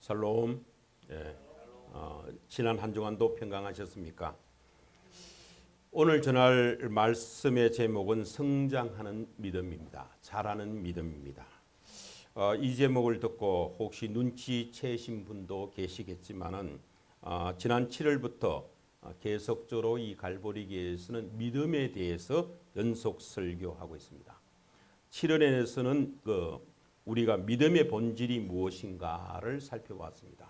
샬롬. 지난 한 주간도 평강하셨습니까? 오늘 전할 말씀의 제목은 성장하는 믿음입니다. 자라는 믿음입니다. 이 제목을 듣고 혹시 눈치채신 분도 계시겠지만은 지난 7월부터 계속적으로 이 갈보리교회에서는 믿음에 대해서 연속 설교하고 있습니다. 7월에서는 우리가 믿음의 본질이 무엇인가를 살펴봤습니다.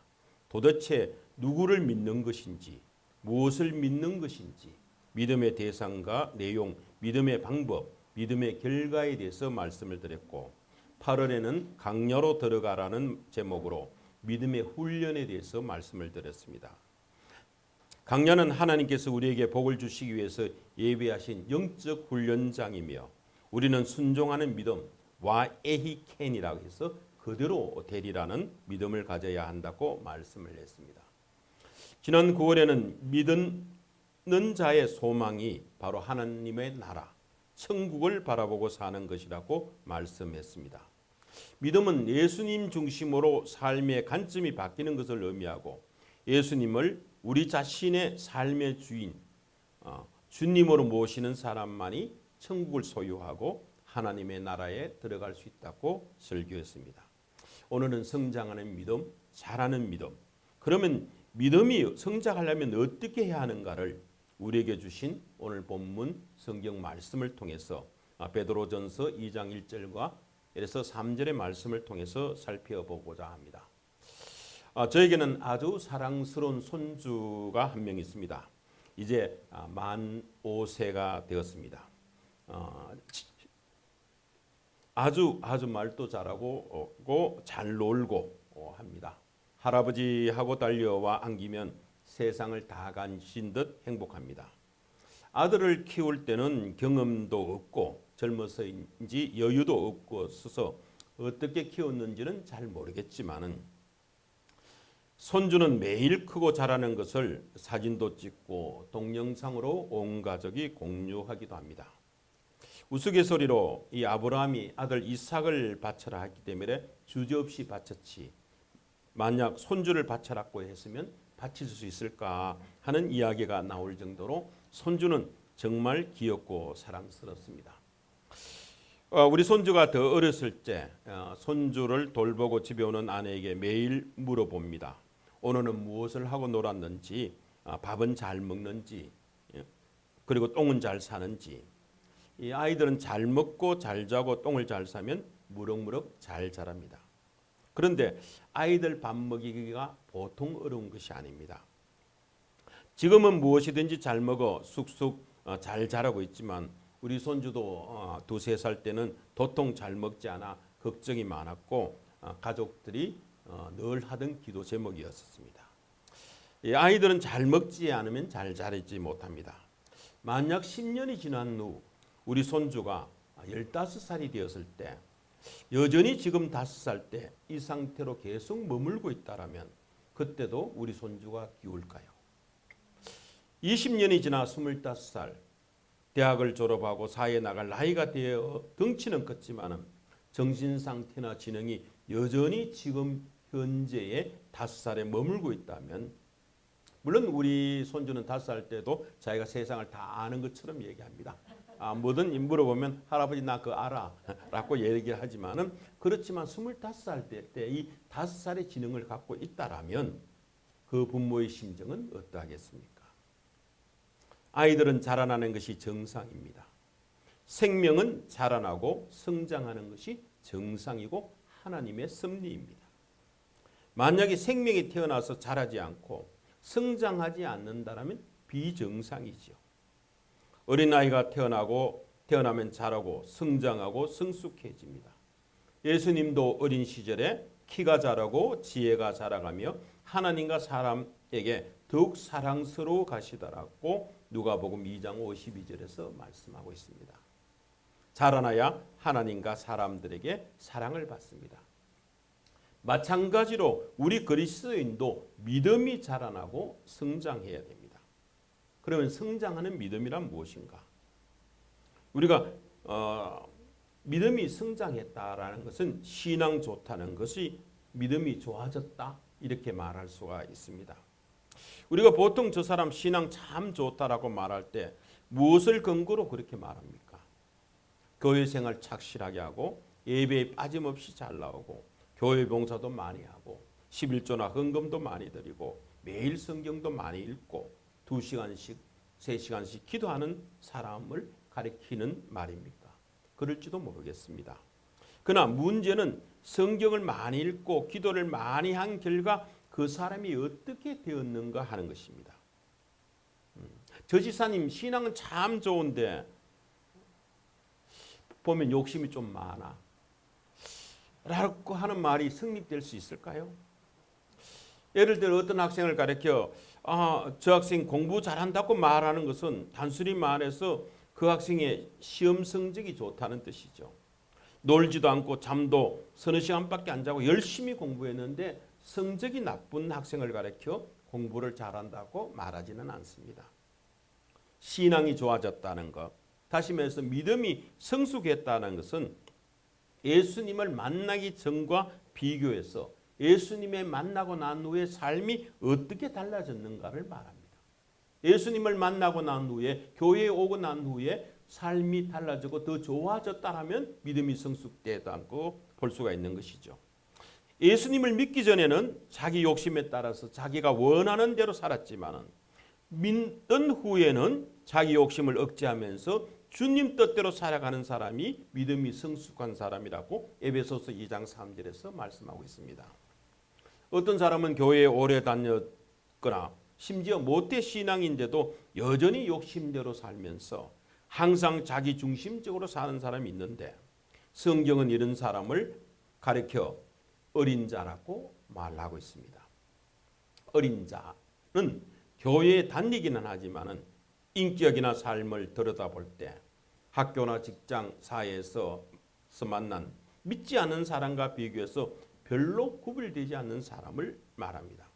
도대체 누구를 믿는 것인지, 무엇을 믿는 것인지, 믿음의 대상과 내용, 믿음의 방법, 믿음의 결과에 대해서 말씀을 드렸고, 8월에는 강야로 들어가라는 제목으로 믿음의 훈련에 대해서 말씀을 드렸습니다. 강야는 하나님께서 우리에게 복을 주시기 위해서 예비하신 영적 훈련장이며, 우리는 순종하는 믿음, 와에히켄이라고 해서 그대로 되리라는 믿음을 가져야 한다고 말씀을 했습니다. 지난 9월에는 믿는 자의 소망이 바로 하나님의 나라, 천국을 바라보고 사는 것이라고 말씀했습니다. 믿음은 예수님 중심으로 삶의 관점이 바뀌는 것을 의미하고, 예수님을 우리 자신의 삶의 주인, 주님으로 모시는 사람만이 천국을 소유하고 하나님의 나라에 들어갈 수 있다고 설교했습니다. 오늘은 성장하는 믿음, 자라는 믿음. 그러면 믿음이 성장하려면 어떻게 해야 하는가를 우리에게 주신 오늘 본문 성경 말씀을 통해서 베드로전서 2장 1절과 그래서 3절의 말씀을 통해서 살펴보고자 합니다. 저에게는 아주 사랑스러운 손주가 한 명 있습니다. 이제 만 5세가 되었습니다. 아주 말도 잘하고 잘 놀고 합니다. 할아버지하고 달려와 안기면 세상을 다 가진 듯 행복합니다. 아들을 키울 때는 경험도 없고 젊어서인지 여유도 없고 서서 어떻게 키웠는지는 잘 모르겠지만은 손주는 매일 크고 자라는 것을 사진도 찍고 동영상으로 온 가족이 공유하기도 합니다. 우스갯소리로 이 아브라함이 아들 이삭을 바쳐라 했기 때문에 주저없이 바쳤지, 만약 손주를 바쳐라고 했으면 바칠 수 있을까 하는 이야기가 나올 정도로 손주는 정말 귀엽고 사랑스럽습니다. 우리 손주가 더 어렸을 때 손주를 돌보고 집에 오는 아내에게 매일 물어봅니다. 오늘은 무엇을 하고 놀았는지, 밥은 잘 먹는지, 그리고 똥은 잘 싸는지. 이 아이들은 잘 먹고 잘 자고 똥을 잘 싸면 무럭무럭 잘 자랍니다. 그런데 아이들 밥 먹이기가 보통 어려운 것이 아닙니다. 지금은 무엇이든지 잘 먹어 쑥쑥 잘 자라고 있지만 우리 손주도 2-3살 때는 도통 잘 먹지 않아 걱정이 많았고 가족들이 늘 하던 기도 제목이었습니다. 이 아이들은 잘 먹지 않으면 잘 자라지 못합니다. 만약 10년이 지난 후 우리 손주가 15살이 되었을 때 여전히 지금 5살 때 이 상태로 계속 머물고 있다라면 그때도 우리 손주가 귀울까요? 20년이 지나 25살 대학을 졸업하고 사회에 나갈 나이가 되어 덩치는 컸지만은 정신 상태나 지능이 여전히 지금 현재의 5살에 머물고 있다면, 물론 우리 손주는 5살 때도 자기가 세상을 다 아는 것처럼 얘기합니다. 뭐든 물어보면 할아버지 나 그거 알아 라고 얘기를 하지만은, 그렇지만 25살 때 이 5살의 지능을 갖고 있다라면 그 부모의 심정은 어떠하겠습니까? 아이들은 자라나는 것이 정상입니다. 생명은 자라나고 성장하는 것이 정상이고 하나님의 섭리입니다. 만약에 생명이 태어나서 자라지 않고 성장하지 않는다면 비정상이죠. 어린아이가 태어나면 자라고 성장하고 성숙해집니다. 예수님도 어린 시절에 키가 자라고 지혜가 자라가며 하나님과 사람에게 더욱 사랑스러워 가시더라고 누가복음 2장 52절에서 말씀하고 있습니다. 자라나야 하나님과 사람들에게 사랑을 받습니다. 마찬가지로 우리 그리스도인도 믿음이 자라나고 성장해야 됩니다. 그러면 성장하는 믿음이란 무엇인가? 우리가 믿음이 성장했다라는 것은 신앙 좋다는 것이 믿음이 좋아졌다 이렇게 말할 수가 있습니다. 우리가 보통 저 사람 신앙 참 좋다라고 말할 때 무엇을 근거로 그렇게 말합니까? 교회 생활 착실하게 하고 예배에 빠짐없이 잘 나오고 교회 봉사도 많이 하고 11조나 헌금도 많이 드리고 매일 성경도 많이 읽고 2시간씩 3시간씩 기도하는 사람을 가리키는 말입니까? 그럴지도 모르겠습니다. 그러나 문제는 성경을 많이 읽고 기도를 많이 한 결과 그 사람이 어떻게 되었는가 하는 것입니다. 저 지사님 신앙은 참 좋은데 보면 욕심이 좀 많아 라고 하는 말이 성립될 수 있을까요? 예를 들어 어떤 학생을 가르쳐 저 학생 공부 잘한다고 말하는 것은 단순히 말해서 그 학생의 시험 성적이 좋다는 뜻이죠. 놀지도 않고 잠도 서너 시간밖에 안 자고 열심히 공부했는데 성적이 나쁜 학생을 가르쳐 공부를 잘한다고 말하지는 않습니다. 신앙이 좋아졌다는 것, 다시 말해서 믿음이 성숙했다는 것은 예수님을 만나기 전과 비교해서 예수님을 만나고 난 후에 삶이 어떻게 달라졌는가를 말합니다. 예수님을 만나고 난 후에 교회에 오고 난 후에 삶이 달라지고 더 좋아졌다면 믿음이 성숙되었다고 볼 수가 있는 것이죠. 예수님을 믿기 전에는 자기 욕심에 따라서 자기가 원하는 대로 살았지만 믿은 후에는 자기 욕심을 억제하면서 주님 뜻대로 살아가는 사람이 믿음이 성숙한 사람이라고 에베소서 2장 3절에서 말씀하고 있습니다. 어떤 사람은 교회에 오래 다녔거나 심지어 모태 신앙인데도 여전히 욕심대로 살면서 항상 자기 중심적으로 사는 사람이 있는데 성경은 이런 사람을 가리켜 어린 자라고 말하고 있습니다. 어린 자는 교회에 다니기는 하지만 인격이나 삶을 들여다볼 때 학교나 직장 사회에서 만난 믿지 않는 사람과 비교해서 별로 구별되지 않는 사람을 말합니다.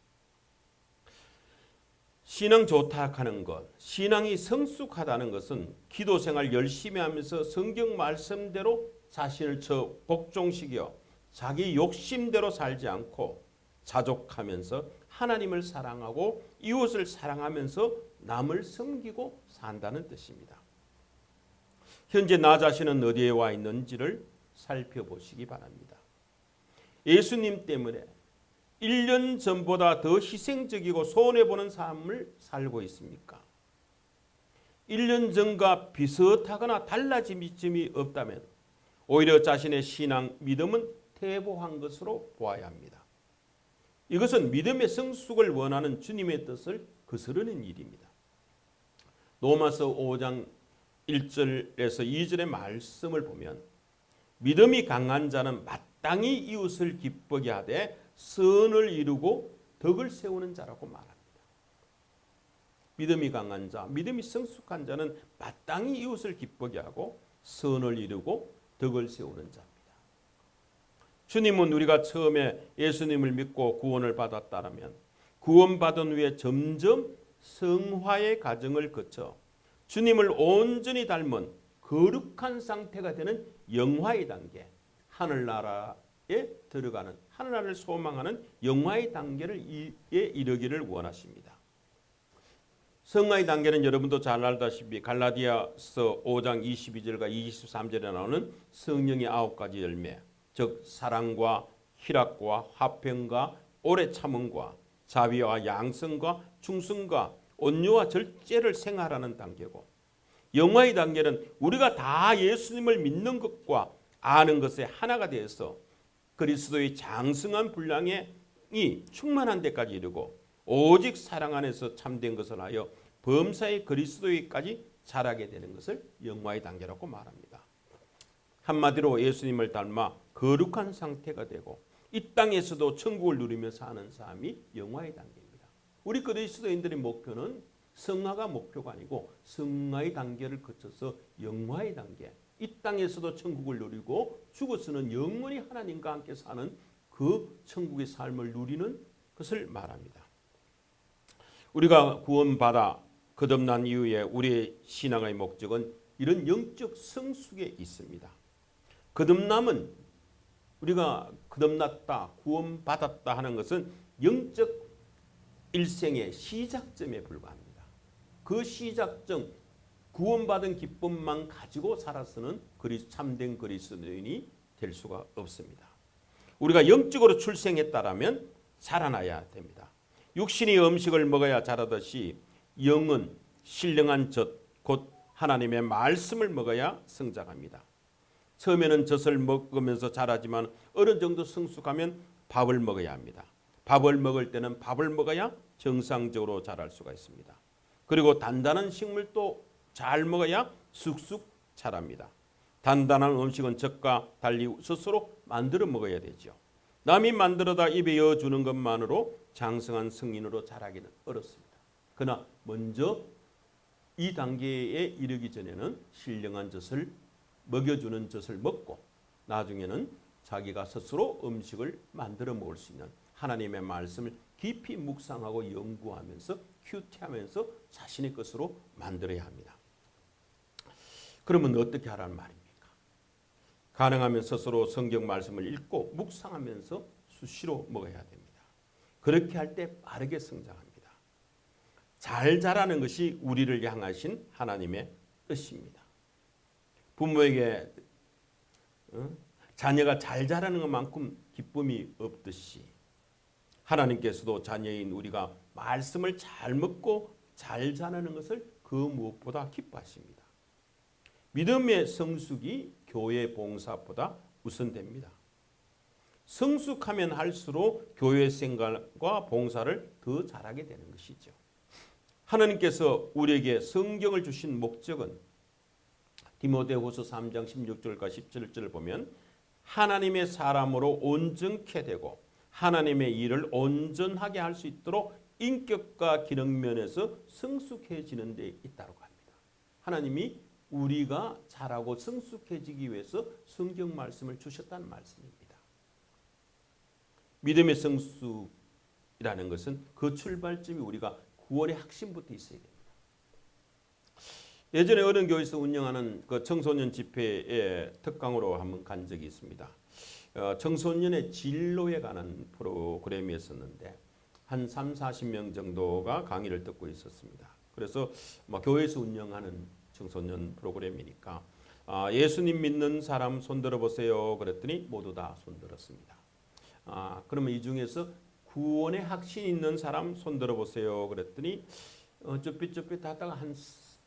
신앙 좋다 하는 것, 신앙이 성숙하다는 것은 기도 생활 열심히 하면서 성경 말씀대로 자신을 복종시켜 자기 욕심대로 살지 않고 자족하면서 하나님을 사랑하고 이웃을 사랑하면서 남을 섬기고 산다는 뜻입니다. 현재 나 자신은 어디에 와 있는지를 살펴보시기 바랍니다. 예수님 때문에 1년 전보다 더 희생적이고 손해보는 삶을 살고 있습니까? 1년 전과 비슷하거나 달라짐이 없다면 오히려 자신의 신앙, 믿음은 퇴보한 것으로 보아야 합니다. 이것은 믿음의 성숙을 원하는 주님의 뜻을 거스르는 일입니다. 로마서 5장 1절에서 2절의 말씀을 보면 믿음이 강한 자는 마땅히 이웃을 기쁘게 하되 선을 이루고 덕을 세우는 자라고 말합니다. 믿음이 강한 자, 믿음이 성숙한 자는 마땅히 이웃을 기쁘게 하고 선을 이루고 덕을 세우는 자입니다. 주님은 우리가 처음에 예수님을 믿고 구원을 받았다면 구원받은 후에 점점 성화의 과정을 거쳐 주님을 온전히 닮은 거룩한 상태가 되는 영화의 단계, 하늘나라에 들어가는 하늘나라를 소망하는 영화의 단계를 이르기를 원하십니다. 성화의 단계는 여러분도 잘 알다시피 갈라디아서 5장 22절과 23절에 나오는 성령의 9가지 열매, 즉 사랑과 희락과 화평과 오래 참음과 자비와 양성과 충성과 온유와 절제를 생활하는 단계고, 영화의 단계는 우리가 다 예수님을 믿는 것과 아는 것에 하나가 되어서 그리스도의 장성한 분량이 충만한 데까지 이르고 오직 사랑 안에서 참된 것을 하여 범사의 그리스도에까지 자라게 되는 것을 영화의 단계라고 말합니다. 한마디로 예수님을 닮아 거룩한 상태가 되고 이 땅에서도 천국을 누리며 사는 삶이 영화의 단계입니다. 우리 그리스도인들의 목표는 성화가 목표가 아니고 성화의 단계를 거쳐서 영화의 단계, 이 땅에서도 천국을 누리고 죽어서는 영원히 하나님과 함께 사는 그 천국의 삶을 누리는 것을 말합니다. 우리가 구원받아 거듭난 이후에 우리의 신앙의 목적은 이런 영적 성숙에 있습니다. 거듭남은 우리가 거듭났다, 구원받았다 하는 것은 영적 일생의 시작점에 불과합니다. 그 시작점, 구원받은 기쁨만 가지고 살아서는 참된 그리스도인이 될 수가 없습니다. 우리가 영적으로 출생했다라면 살아나야 됩니다. 육신이 음식을 먹어야 자라듯이 영은 신령한 젖, 곧 하나님의 말씀을 먹어야 성장합니다. 처음에는 젖을 먹으면서 자라지만 어느 정도 성숙하면 밥을 먹어야 합니다. 밥을 먹을 때는 밥을 먹어야 정상적으로 자랄 수가 있습니다. 그리고 단단한 식물도 잘 먹어야 쑥쑥 자랍니다. 단단한 음식은 젖과 달리 스스로 만들어 먹어야 되죠. 남이 만들어다 입에 넣어주는 것만으로 장성한 성인으로 자라기는 어렵습니다. 그러나 먼저 이 단계에 이르기 전에는 신령한 젖을 먹여주는 젖을 먹고 나중에는 자기가 스스로 음식을 만들어 먹을 수 있는 하나님의 말씀을 깊이 묵상하고 연구하면서 큐티하면서 자신의 것으로 만들어야 합니다. 그러면 어떻게 하라는 말입니까? 가능하면 스스로 성경 말씀을 읽고 묵상하면서 수시로 먹어야 됩니다. 그렇게 할 때 빠르게 성장합니다. 잘 자라는 것이 우리를 향하신 하나님의 뜻입니다. 부모에게 자녀가 잘 자라는 것만큼 기쁨이 없듯이 하나님께서도 자녀인 우리가 말씀을 잘 먹고 잘 자라는 것을 그 무엇보다 기뻐하십니다. 믿음의 성숙이 교회 봉사보다 우선됩니다. 성숙하면 할수록 교회 생활과 봉사를 더 잘하게 되는 것이죠. 하나님께서 우리에게 성경을 주신 목적은 디모데후서 3장 16절과 17절을 보면 하나님의 사람으로 온전케 되고 하나님의 일을 온전하게 할 수 있도록 인격과 기능 면에서 성숙해지는 데 있다고 합니다. 하나님이 우리가 자라고 성숙해지기 위해서 성경 말씀을 주셨다는 말씀입니다. 믿음의 성숙이라는 것은 그 출발점이 우리가 구원의 확신부터 있어야 됩니다. 예전에 어느 교회에서 운영하는 그 청소년 집회에 특강으로 한번 간 적이 있습니다. 청소년의 진로에 관한 프로그램이었었는데 한 3, 40명 정도가 강의를 듣고 있었습니다. 그래서 교회에서 운영하는 청소년 프로그램이니까 예수님 믿는 사람 손들어 보세요 그랬더니 모두 다 손들었습니다. 그러면 이 중에서 구원의 확신 있는 사람 손들어 보세요 그랬더니 쭈삣쭈삣 하다가 한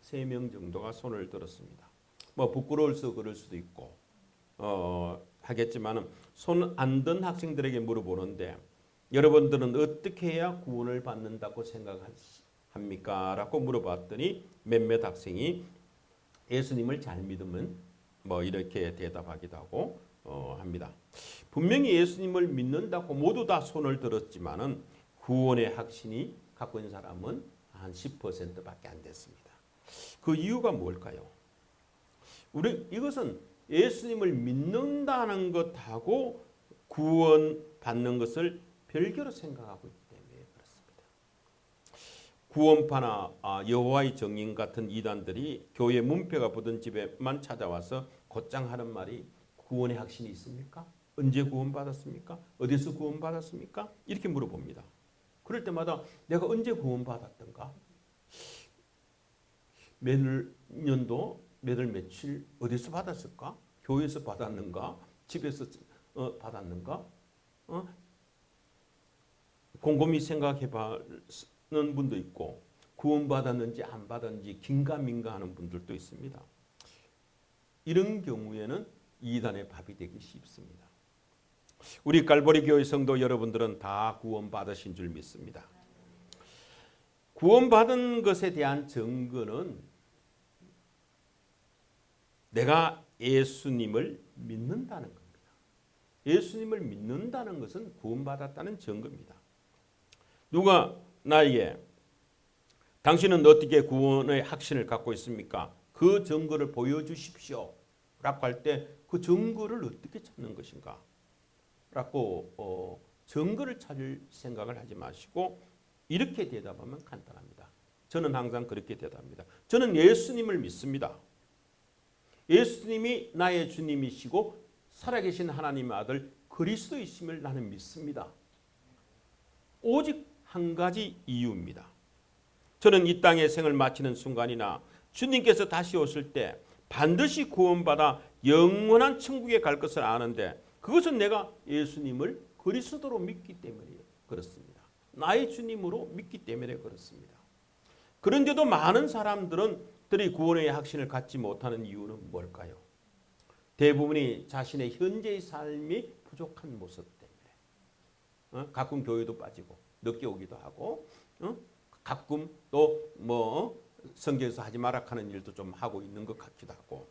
3명 정도가 손을 들었습니다. 부끄러워서 그럴 수도 있고 하겠지만 손 안 든 학생들에게 물어보는데 여러분들은 어떻게 해야 구원을 받는다고 생각합니까? 라고 물어봤더니 몇몇 학생이 예수님을 잘 믿으면 이렇게 대답하기도 하고 합니다. 분명히 예수님을 믿는다고 모두 다 손을 들었지만은 구원의 확신이 갖고 있는 사람은 한 10%밖에 안 됐습니다. 그 이유가 뭘까요? 이것은 예수님을 믿는다는 것하고 구원 받는 것을 별개로 생각하고 있기 때문에 그렇습니다. 구원파나 여호와의 증인 같은 이단들이 교회 문패가 붙은 집에만 찾아와서 곧장 하는 말이 구원의 확신이 있습니까? 언제 구원받았습니까? 어디서 구원받았습니까? 이렇게 물어봅니다. 그럴 때마다 내가 언제 구원받았던가? 몇 년도, 몇 월 며칠 어디서 받았을까? 교회에서 받았는가? 집에서 받았는가? 곰곰이 생각해보는 분도 있고 구원받았는지 안 받았는지 긴가민가 하는 분들도 있습니다. 이런 경우에는 이단의 밥이 되기 쉽습니다. 우리 갈보리 교회 성도 여러분들은 다 구원받으신 줄 믿습니다. 구원받은 것에 대한 증거는 내가 예수님을 믿는다는 겁니다. 예수님을 믿는다는 것은 구원받았다는 증거입니다. 누가 나에게 당신은 어떻게 구원의 확신을 갖고 있습니까? 그 증거를 보여주십시오 라고 할 때 그 증거를 어떻게 찾는 것인가 라고 증거를 찾을 생각을 하지 마시고 이렇게 대답하면 간단합니다. 저는 항상 그렇게 대답합니다. 저는 예수님을 믿습니다. 예수님이 나의 주님이시고 살아계신 하나님의 아들 그리스도이심을 나는 믿습니다. 오직 한 가지 이유입니다. 저는 이 땅의 생을 마치는 순간이나 주님께서 다시 오실 때 반드시 구원받아 영원한 천국에 갈 것을 아는데, 그것은 내가 예수님을 그리스도로 믿기 때문에 그렇습니다. 나의 주님으로 믿기 때문에 그렇습니다. 그런데도 많은 사람들이 구원의 확신을 갖지 못하는 이유는 뭘까요? 대부분이 자신의 현재의 삶이 부족한 모습 때문에. 가끔 교회도 빠지고 늦게 오기도 하고, 가끔 또 성경에서 하지 마라 하는 일도 좀 하고 있는 것 같기도 하고,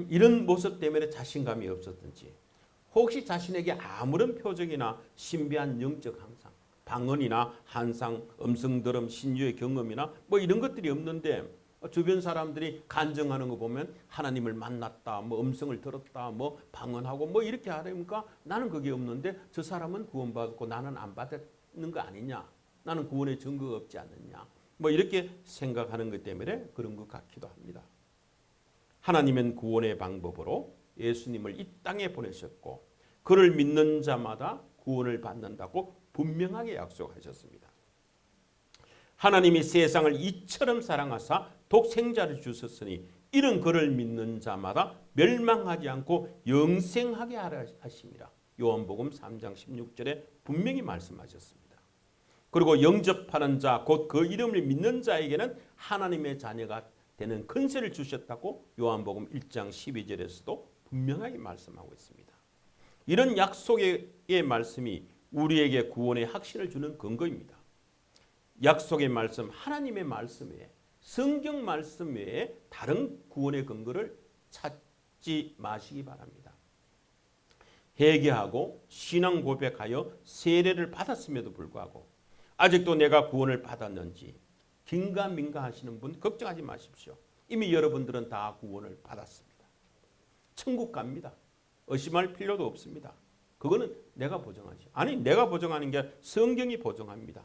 이런 모습 때문에 자신감이 없었든지, 혹시 자신에게 아무런 표적이나 신비한 영적 항상, 방언이나 한상, 음성들음, 신유의 경험이나 이런 것들이 없는데, 주변 사람들이 간증하는 거 보면 하나님을 만났다, 음성을 들었다, 방언하고 이렇게 하니까 나는 그게 없는데 저 사람은 구원받고 나는 안 받는 거 아니냐, 나는 구원의 증거가 없지 않느냐, 이렇게 생각하는 것 때문에 그런 것 같기도 합니다. 하나님은 구원의 방법으로 예수님을 이 땅에 보내셨고, 그를 믿는 자마다 구원을 받는다고 분명하게 약속하셨습니다. 하나님이 세상을 이처럼 사랑하사 독생자를 주셨으니 이는 그를 믿는 자마다 멸망하지 않고 영생하게 하려 하심이라. 요한복음 3장 16절에 분명히 말씀하셨습니다. 그리고 영접하는 자, 곧 그 이름을 믿는 자에게는 하나님의 자녀가 되는 권세를 주셨다고 요한복음 1장 12절에서도 분명하게 말씀하고 있습니다. 이런 약속의 말씀이 우리에게 구원의 확신을 주는 근거입니다. 약속의 말씀, 하나님의 말씀 외에, 성경 말씀 외에 다른 구원의 근거를 찾지 마시기 바랍니다. 회개하고 신앙 고백하여 세례를 받았음에도 불구하고 아직도 내가 구원을 받았는지 긴가민가 하시는 분 걱정하지 마십시오. 이미 여러분들은 다 구원을 받았습니다. 천국 갑니다. 의심할 필요도 없습니다. 그거는 내가 보증하지. 아니, 내가 보증하는 게 성경이 보증합니다.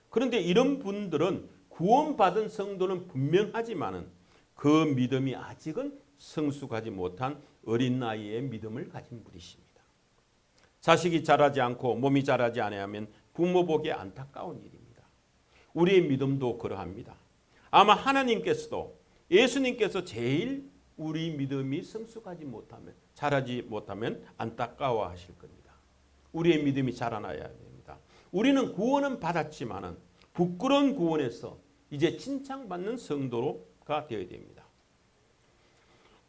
그런데 이런 분들은 구원받은 성도는 분명하지만은 그 믿음이 아직은 성숙하지 못한 어린 나이의 믿음을 가진 분이십니다. 자식이 자라지 않고 몸이 자라지 않으면 부모 보기에 안타까운 일입니다. 우리의 믿음도 그러합니다. 아마 하나님께서도, 예수님께서 제일 우리 믿음이 성숙하지 못하면, 자라지 못하면 안타까워하실 겁니다. 우리의 믿음이 자라나야 됩니다. 우리는 구원은 받았지만은 부끄러운 구원에서 이제 칭찬받는 성도가 되어야 됩니다.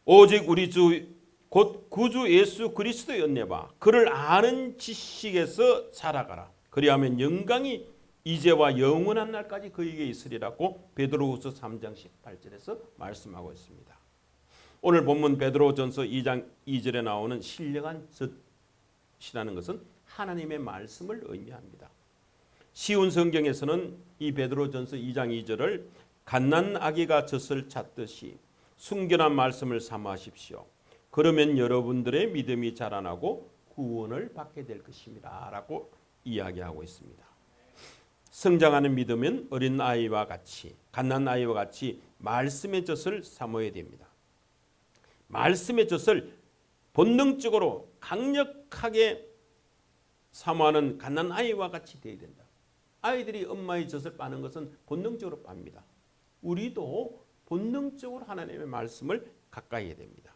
오직 우리 주 곧 구주 예수 그리스도의 은혜와 그를 아는 지식에서 자라가라. 그리하면 영광이 이제와 영원한 날까지 그에게 있으리라고 베드로후서 3장 18절에서 말씀하고 있습니다. 오늘 본문 베드로전서 2장 2절에 나오는 신령한 젖이라는 것은 하나님의 말씀을 의미합니다. 쉬운 성경에서는 이 베드로전서 2장 2절을 갓난 아기가 젖을 찾듯이 순결한 말씀을 사모하십시오. 그러면 여러분들의 믿음이 자라나고 구원을 받게 될 것입니다. 라고 이야기하고 있습니다. 성장하는 믿음은 어린 아이와 같이, 갓난 아이와 같이 말씀의 젖을 사모해야 됩니다. 말씀의 젖을 본능적으로 강력하게 사모하는 갓난 아이와 같이 되어야 된다. 아이들이 엄마의 젖을 빠는 것은 본능적으로 빱니다. 우리도 본능적으로 하나님의 말씀을 가까이 해야 됩니다.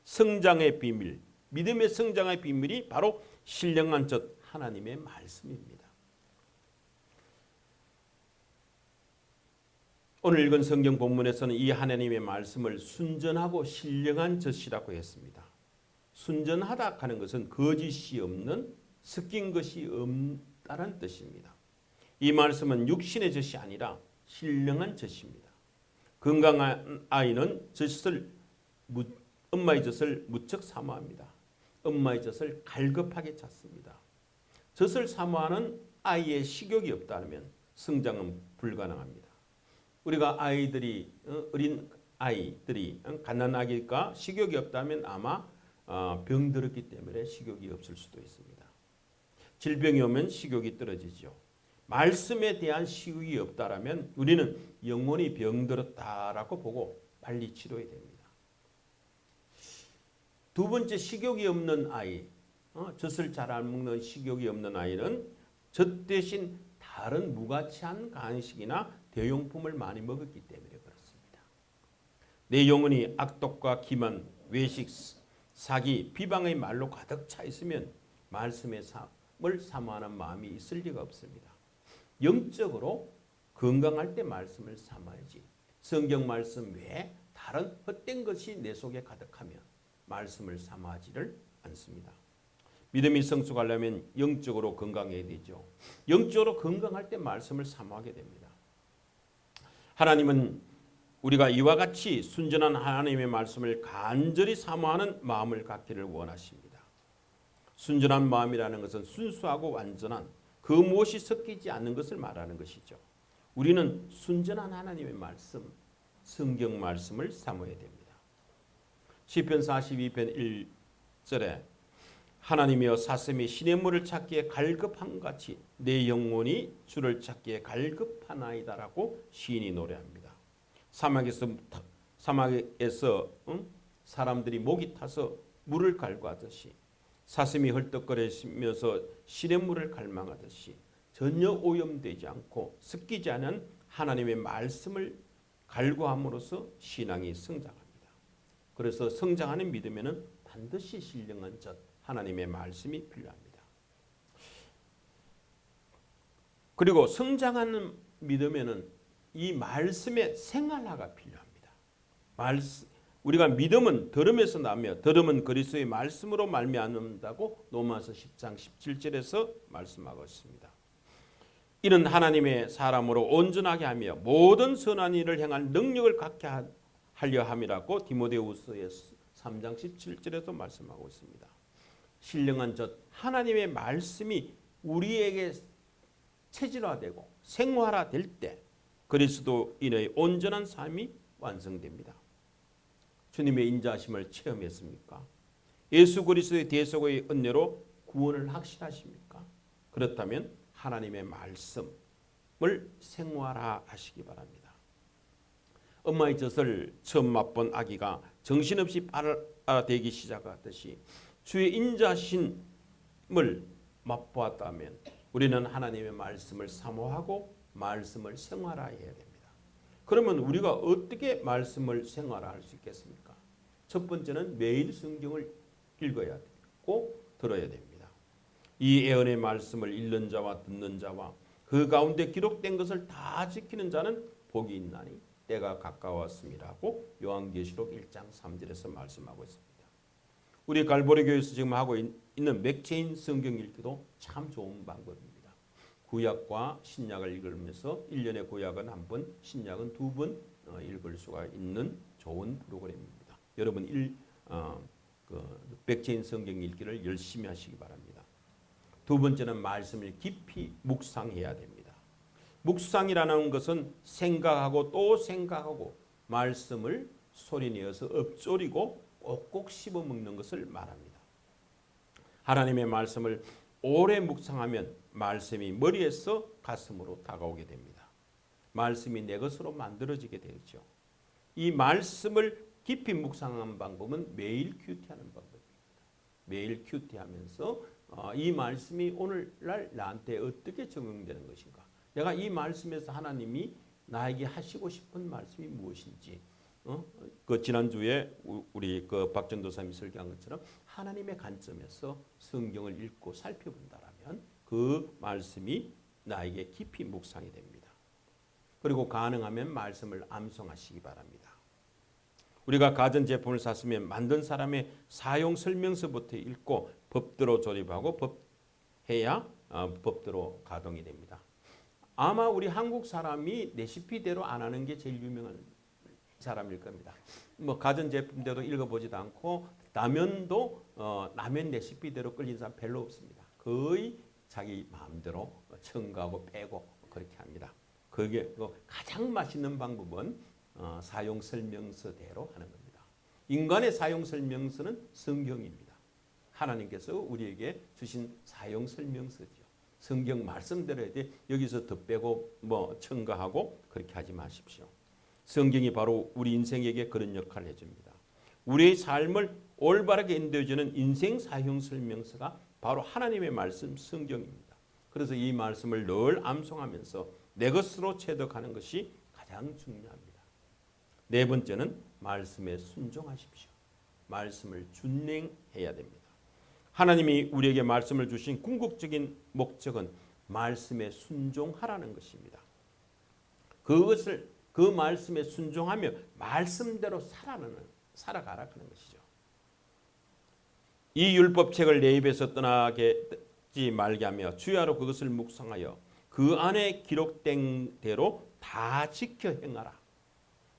성장의 비밀, 믿음의 성장의 비밀이 바로 신령한 젖, 하나님의 말씀입니다. 오늘 읽은 성경 본문에서는 이 하나님의 말씀을 순전하고 신령한 젖이라고 했습니다. 순전하다 하는 것은 거짓이 없는, 섞인 것이 없다는 뜻입니다. 이 말씀은 육신의 젖이 아니라 신령한 젖입니다. 건강한 아이는 엄마의 젖을 무척 사모합니다. 엄마의 젖을 갈급하게 찾습니다. 젖을 사모하는 아이의 식욕이 없다면 성장은 불가능합니다. 우리가 어린 아이들이 갓난아기가 식욕이 없다면 아마 병들었기 때문에 식욕이 없을 수도 있습니다. 질병이 오면 식욕이 떨어지죠. 말씀에 대한 식욕이 없다라면 우리는 영원히 병들었다라고 보고 빨리 치료해야 됩니다. 두 번째, 식욕이 없는 아이, 젖을 잘 안 먹는 식욕이 없는 아이는 젖 대신 다른 무가치한 간식이나 대용품을 많이 먹었기 때문에 그렇습니다. 내 영혼이 악독과 기만, 외식, 사기, 비방의 말로 가득 차 있으면 말씀의 삶을 사모하는 마음이 있을 리가 없습니다. 영적으로 건강할 때 말씀을 삼아야지. 성경 말씀 외에 다른 헛된 것이 내 속에 가득하면 말씀을 삼아하지를 않습니다. 믿음이 성숙하려면 영적으로 건강해야 되죠. 영적으로 건강할 때 말씀을 사모하게 됩니다. 하나님은 우리가 이와 같이 순전한 하나님의 말씀을 간절히 사모하는 마음을 갖기를 원하십니다. 순전한 마음이라는 것은 순수하고 완전한 그 무엇이 섞이지 않는 것을 말하는 것이죠. 우리는 순전한 하나님의 말씀, 성경 말씀을 사모해야 됩니다. 시편 42편 1절에 하나님이여 사슴이 시냇물을 찾기에 갈급함 같이 내 영혼이 주를 찾기에 갈급하나이다라고 시인이 노래합니다. 사막에서 사람들이 목이 타서 물을 갈구하듯이 사슴이 헐떡거리면서 시냇물을 갈망하듯이 전혀 오염되지 않고 섞이지 않은 하나님의 말씀을 갈구함으로써 신앙이 성장합니다. 그래서 성장하는 믿음에는 반드시 신령한 젖 하나님의 말씀이 필요합니다. 그리고 성장하는 믿음에는 이 말씀의 생활화가 필요합니다. 우리가 믿음은 들음에서 나며 들음은 그리스도의 말씀으로 말미암는다고 로마서 10장 17절에서 말씀하고 있습니다. 이는 하나님의 사람으로 온전하게 하며 모든 선한 일을 행할 능력을 갖게 하려 함이라고 디모데후서의 3장 17절에서 말씀하고 있습니다. 신령한 젖 하나님의 말씀이 우리에게 체질화되고 생활화될 때 그리스도인의 온전한 삶이 완성됩니다. 주님의 인자하심을 체험했습니까? 예수 그리스도의 대속의 은혜로 구원을 확신하십니까? 그렇다면 하나님의 말씀을 생활화하시기 바랍니다. 엄마의 젖을 처음 맛본 아기가 정신없이 빨아대기 시작하듯이 주의 인자하심을 맛보았다면 우리는 하나님의 말씀을 사모하고 말씀을 생활화해야 됩니다. 그러면 우리가 어떻게 말씀을 생활화할 수 있겠습니까? 첫 번째는 매일 성경을 읽어야 되고 들어야 됩니다. 이 예언의 말씀을 읽는 자와 듣는 자와 그 가운데 기록된 것을 다 지키는 자는 복이 있나니 때가 가까웠음이라고 요한계시록 1장 3절에서 말씀하고 있습니다. 우리 갈보리 교회에서 지금 하고 있는 맥체인 성경 읽기도 참 좋은 방법입니다. 구약과 신약을 읽으면서 1년에 구약은 한 번, 신약은 2번 읽을 수가 있는 좋은 프로그램입니다. 여러분 맥체인 성경 읽기를 열심히 하시기 바랍니다. 두 번째는 말씀을 깊이 묵상해야 됩니다. 묵상이라는 것은 생각하고 또 생각하고 말씀을 소리내어서 읊조리고 꼭꼭 씹어 먹는 것을 말합니다. 하나님의 말씀을 오래 묵상하면 말씀이 머리에서 가슴으로 다가오게 됩니다. 말씀이 내 것으로 만들어지게 되죠. 이 말씀을 깊이 묵상하는 방법은 매일 큐티하는 방법입니다. 매일 큐티하면서 이 말씀이 오늘날 나한테 어떻게 적용되는 것인가? 내가 이 말씀에서 하나님이 나에게 하시고 싶은 말씀이 무엇인지 그 지난주에 우리 그 박전도사님이 설교한 것처럼 하나님의 관점에서 성경을 읽고 살펴본다라면 그 말씀이 나에게 깊이 묵상이 됩니다. 그리고 가능하면 말씀을 암송하시기 바랍니다. 우리가 가전제품을 샀으면 만든 사람의 사용 설명서부터 읽고 법대로 조립하고 해야 법대로 가동이 됩니다. 아마 우리 한국 사람이 레시피대로 안 하는 게 제일 유명한 사람일 겁니다. 뭐 가전제품대로 읽어보지도 않고 라면도 라면 레시피대로 끓인 사람 별로 없습니다. 거의 자기 마음대로 첨가하고 빼고 그렇게 합니다. 그게 가장 맛있는 방법은 사용 설명서대로 하는 겁니다. 인간의 사용 설명서는 성경입니다. 하나님께서 우리에게 주신 사용 설명서죠. 성경 말씀대로 해야 돼. 여기서 더 빼고 뭐 첨가하고 그렇게 하지 마십시오. 성경이 바로 우리 인생에게 그런 역할을 해줍니다. 우리의 삶을 올바르게 인도해주는 인생 사용 설명서가 바로 하나님의 말씀 성경입니다. 그래서 이 말씀을 늘 암송하면서 내 것으로 체득하는 것이 가장 중요합니다. 네 번째는 말씀에 순종하십시오. 말씀을 준행해야 됩니다. 하나님이 우리에게 말씀을 주신 궁극적인 목적은 말씀에 순종하라는 것입니다. 그 말씀에 순종하며 말씀대로 살아가라 하는 것이죠. 이 율법책을 내 입에서 떠나지 말게 하며 주야로 그것을 묵상하여 그 안에 기록된 대로 다 지켜 행하라.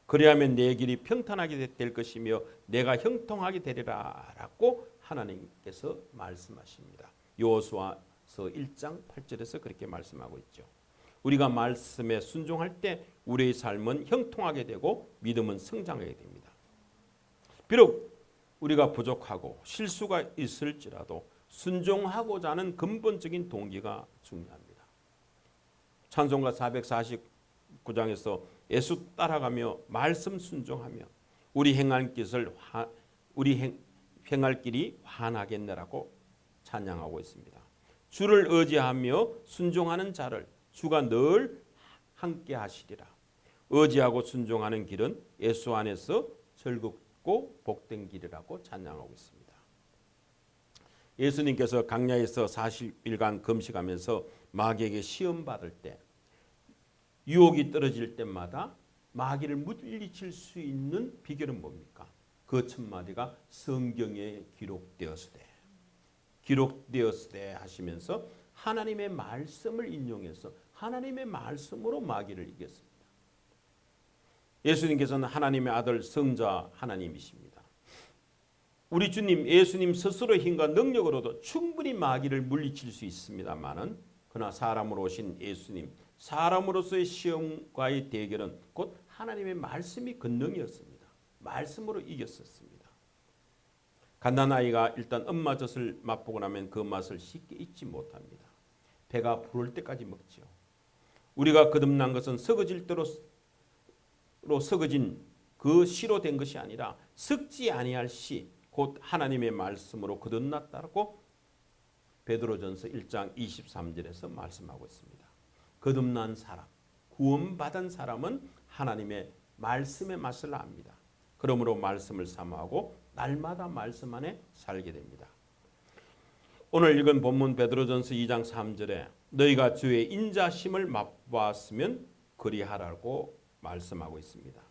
그리하면 내 길이 평탄하게 될 것이며 내가 형통하게 되리라 라고 하나님께서 말씀하십니다. 여호수아서 1장 8절에서 그렇게 말씀하고 있죠. 우리가 말씀에 순종할 때 우리의 삶은 형통하게 되고 믿음은 성장하게 됩니다. 비록 우리가 부족하고 실수가 있을지라도 순종하고자 하는 근본적인 동기가 중요합니다. 찬송가 449장에서 예수 따라가며 말씀 순종하며 우리 행할 길이 환하겠네라고 찬양하고 있습니다. 주를 의지하며 순종하는 자를 주가 늘 함께 하시리라. 의지하고 순종하는 길은 예수 안에서 즐겁고 복된 길이라고 찬양하고 있습니다. 예수님께서 광야에서 40일간 금식하면서 마귀에게 시험 받을 때 유혹이 떨어질 때마다 마귀를 물리칠 수 있는 비결은 뭡니까? 그 첫 마디가 성경에 기록되었으되 하시면서 하나님의 말씀을 인용해서 하나님의 말씀으로 마귀를 이겼습니다. 예수님께서는 하나님의 아들 성자 하나님이십니다. 우리 주님 예수님 스스로의 힘과 능력으로도 충분히 마귀를 물리칠 수 있습니다만은 그러나 사람으로 오신 예수님 사람으로서의 시험과의 대결은 곧 하나님의 말씀이 권능이었습니다. 말씀으로 이겼었습니다. 갓난아이가 일단 엄마 젖을 맛보고 나면 그 맛을 쉽게 잊지 못합니다. 배가 부를 때까지 먹지요. 우리가 거듭난 것은 썩어질 대로 썩어진 그 씨로 된 것이 아니라 썩지 아니할 씨, 곧 하나님의 말씀으로 거듭났다고 베드로전서 1장 23절에서 말씀하고 있습니다. 거듭난 사람, 구원받은 사람은 하나님의 말씀의 맛을 압니다. 그러므로 말씀을 사모하고 날마다 말씀 안에 살게 됩니다. 오늘 읽은 본문 베드로전서 2장 3절에 너희가 주의 인자심을 맛보았으면 그리하라고 말씀하고 있습니다.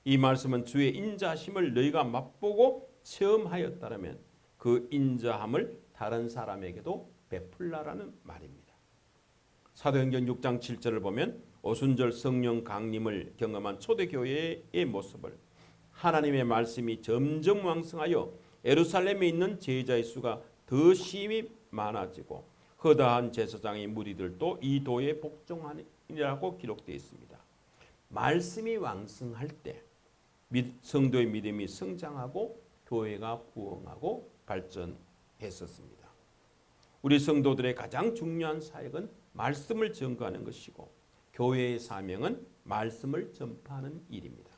이 말씀은 주의 인자심을 너희가 맛보고 체험하였다면 그 인자함을 다른 사람에게도 베풀라라는 말입니다. 사도행전 6장 7절을 보면 오순절 성령 강림을 경험한 초대교회의 모습을 하나님의 말씀이 점점 왕성하여 예루살렘에 있는 제자의 수가 더 심히 많아지고 허다한 제사장의 무리들도 이 도에 복종하니라고 기록되어 있습니다. 말씀이 왕성할 때 성도의 믿음이 성장하고 교회가 부흥하고 발전했었습니다. 우리 성도들의 가장 중요한 사역은 말씀을 전가하는 것이고 교회의 사명은 말씀을 전파하는 일입니다.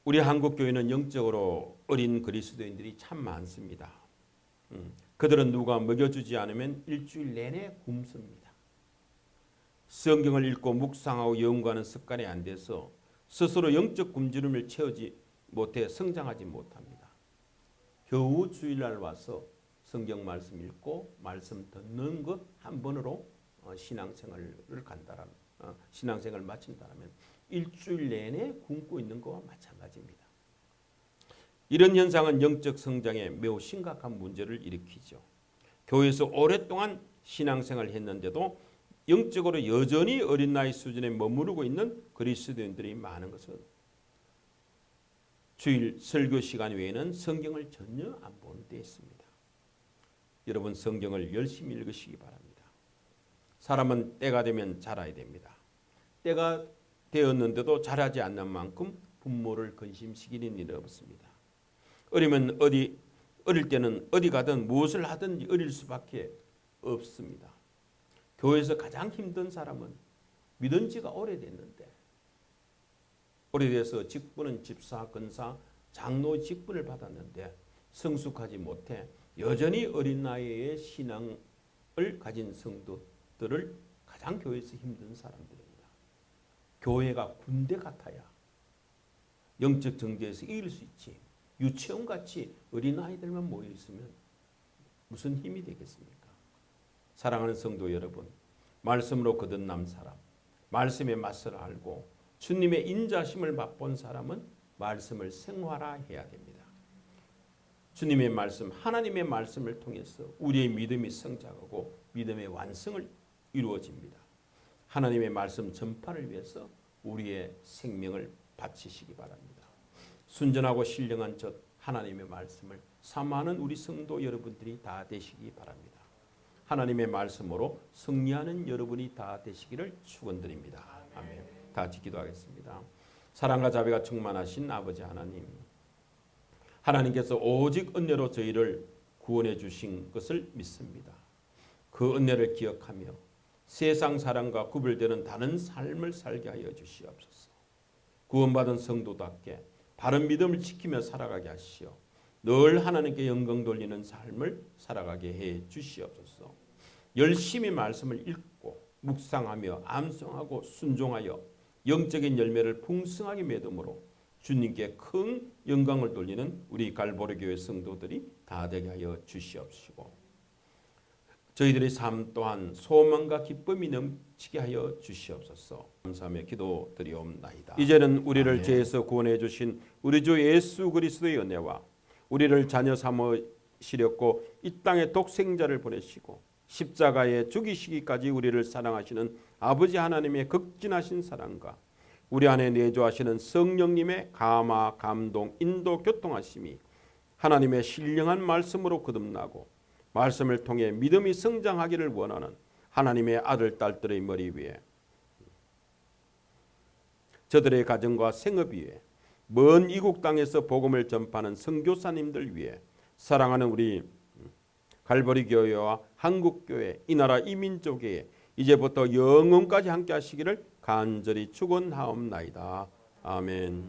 우리 한국 교회는 영적으로 어린 그리스도인들이 참 많습니다. 그들은 누가 먹여주지 않으면 일주일 내내 굶습니다. 성경을 읽고 묵상하고 연구하는 습관이 안 돼서 스스로 영적 굶주림을 채우지 못해 성장하지 못합니다. 겨우 주일날 와서 성경 말씀 읽고 말씀 듣는 것 한 번으로 신앙생활을 마친다면 일주일 내내 굶고 있는 것과 마찬가지입니다. 이런 현상은 영적 성장에 매우 심각한 문제를 일으키죠. 교회에서 오랫동안 신앙생활을 했는데도 영적으로 여전히 어린 나이 수준에 머무르고 있는 그리스도인들이 많은 것은 주일 설교 시간 외에는 성경을 전혀 안 보는 데 있습니다. 여러분 성경을 열심히 읽으시기 바랍니다. 사람은 때가 되면 자라야 됩니다. 때가 되었는데도 자라지 않는 만큼 부모를 근심시키는 일은 없습니다. 어릴 때는 어디 가든 무엇을 하든지 어릴 수밖에 없습니다. 교회에서 가장 힘든 사람은 믿은 지가 오래됐는데 오래돼서 직분은 집사, 권사, 장로 직분을 받았는데 성숙하지 못해 여전히 어린 나이에 신앙을 가진 성도들을 가장 교회에서 힘든 사람들입니다. 교회가 군대 같아야 영적 정죄에서 이길 수 있지. 유치원같이 어린아이들만 모여있으면 무슨 힘이 되겠습니까? 사랑하는 성도 여러분, 말씀으로 거듭난 사람, 말씀의 맛을 알고 주님의 인자심을 맛본 사람은 말씀을 생활화해야 됩니다. 주님의 말씀, 하나님의 말씀을 통해서 우리의 믿음이 성장하고 믿음의 완성을 이루어집니다. 하나님의 말씀 전파를 위해서 우리의 생명을 바치시기 바랍니다. 순전하고 신령한 첫 하나님의 말씀을 사모하는 우리 성도 여러분들이 다 되시기 바랍니다. 하나님의 말씀으로 승리하는 여러분이 다 되시기를 축원드립니다. 아멘. 다 같이 기도하겠습니다. 사랑과 자비가 충만하신 아버지 하나님, 하나님께서 오직 은혜로 저희를 구원해 주신 것을 믿습니다. 그 은혜를 기억하며 세상 사랑과 구별되는 다른 삶을 살게 하여 주시옵소서. 구원받은 성도답게 바른 믿음을 지키며 살아가게 하시오. 늘 하나님께 영광 돌리는 삶을 살아가게 해 주시옵소서. 열심히 말씀을 읽고 묵상하며 암송하고 순종하여 영적인 열매를 풍성하게 맺음으로 주님께 큰 영광을 돌리는 우리 갈보리 교회 성도들이 다 되게 하여 주시옵시고, 저희들의 삶 또한 소망과 기쁨이 넘치게 하여 주시옵소서. 감사하며 기도드리옵나이다. 이제는 우리를 아멘. 죄에서 구원해 주신 우리 주 예수 그리스도의 은혜와 우리를 자녀 삼으시렸고 이 땅에 독생자를 보내시고 십자가에 죽이시기까지 우리를 사랑하시는 아버지 하나님의 극진하신 사랑과 우리 안에 내주하시는 성령님의 감화, 감동, 인도, 교통하심이 하나님의 신령한 말씀으로 거듭나고 말씀을 통해 믿음이 성장하기를 원하는 하나님의 아들, 딸들의 머리 위에, 저들의 가정과 생업 위에, 먼 이국 땅에서 복음을 전파하는 선교사님들 위에, 사랑하는 우리 갈보리 교회와 한국 교회, 이 나라 이민족에 이제부터 영원까지 함께 하시기를 간절히 축원하옵나이다. 아멘.